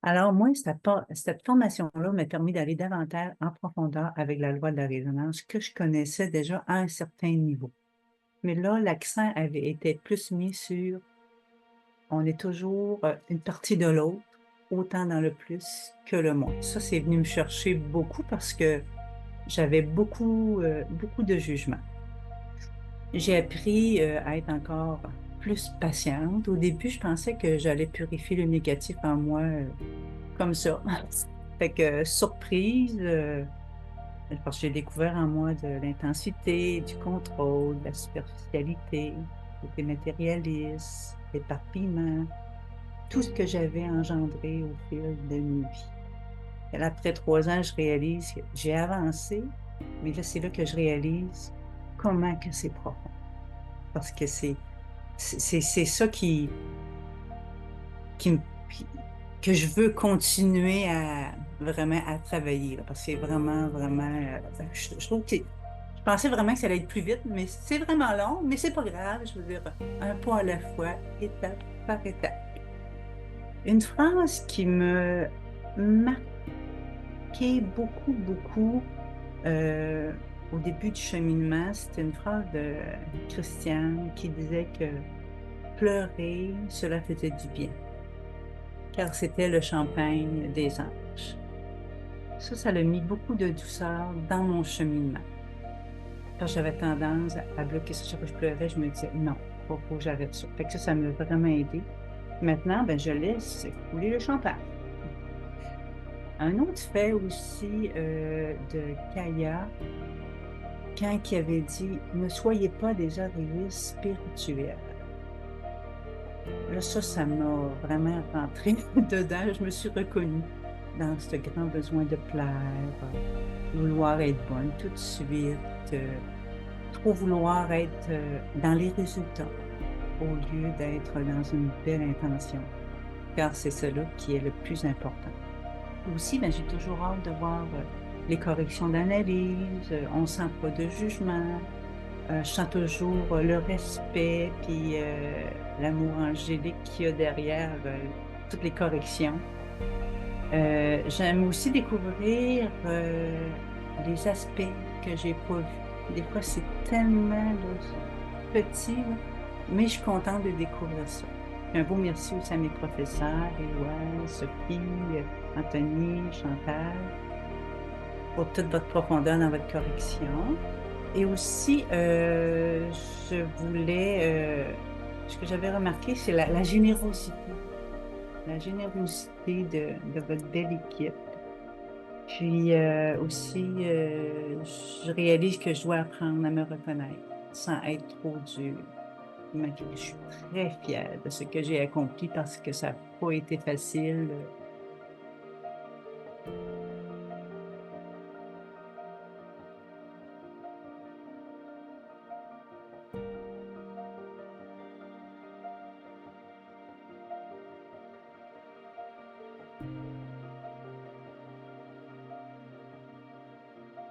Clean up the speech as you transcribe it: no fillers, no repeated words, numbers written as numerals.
Alors, moi, cette formation-là m'a permis d'aller davantage en profondeur avec la loi de la résonance que je connaissais déjà à un certain niveau. Mais là, l'accent avait été plus mis sur on est toujours une partie de l'autre, autant dans le plus que le moins. Ça, c'est venu me chercher beaucoup parce que j'avais beaucoup de jugement. J'ai appris à être encore plus patiente. Au début, je pensais que j'allais purifier le négatif en moi comme ça. Fait que surprise, parce que j'ai découvert en moi de l'intensité, du contrôle, de la superficialité, le côté matérialiste, l'éparpillement, tout ce que j'avais engendré au fil de mes vies. Et là, après 3 ans, je réalise que j'ai avancé, mais là, c'est là que je réalise comment que c'est profond. Parce que c'est ça qui me, que je veux continuer à vraiment à travailler, là, parce que c'est vraiment, je trouve que je pensais vraiment que ça allait être plus vite, mais c'est vraiment long, mais c'est pas grave, je veux dire, un pas à la fois, étape par étape. Une phrase qui me marquait beaucoup euh, au début du cheminement, c'était une phrase de Christiane qui disait que pleurer, cela faisait du bien, car c'était le champagne des anges. Ça l'a mis beaucoup de douceur dans mon cheminement. Quand j'avais tendance à bloquer ça, chaque fois que je pleurais, je me disais non, faut que j'arrête ça. Fait que ça m'a vraiment aidé. Maintenant, ben, je laisse couler le champagne. Un autre fait aussi de Kaya, quand il avait dit ne soyez pas des oreillers spirituels. Là, ça m'a vraiment rentré dedans. Je me suis reconnue dans ce grand besoin de plaire, vouloir être bonne tout de suite, trop vouloir être dans les résultats au lieu d'être dans une belle intention, car c'est cela qui est le plus important. Aussi, ben, j'ai toujours hâte de voir les corrections d'analyse, on sent pas de jugement, je sens toujours le respect puis l'amour angélique qu'il y a derrière toutes les corrections. J'aime aussi découvrir les aspects que j'ai pas vus. Des fois, c'est tellement là, petit, là, mais je suis contente de découvrir ça. Un beau merci aussi à mes professeurs, Éloi, Sophie, Anthony, Chantal, pour toute votre profondeur dans votre correction. Et aussi, je voulais, ce que j'avais remarqué, c'est la générosité de votre belle équipe. Puis aussi, je réalise que je dois apprendre à me reconnaître sans être trop dure. Mais je suis très fière de ce que j'ai accompli parce que ça n'a pas été facile.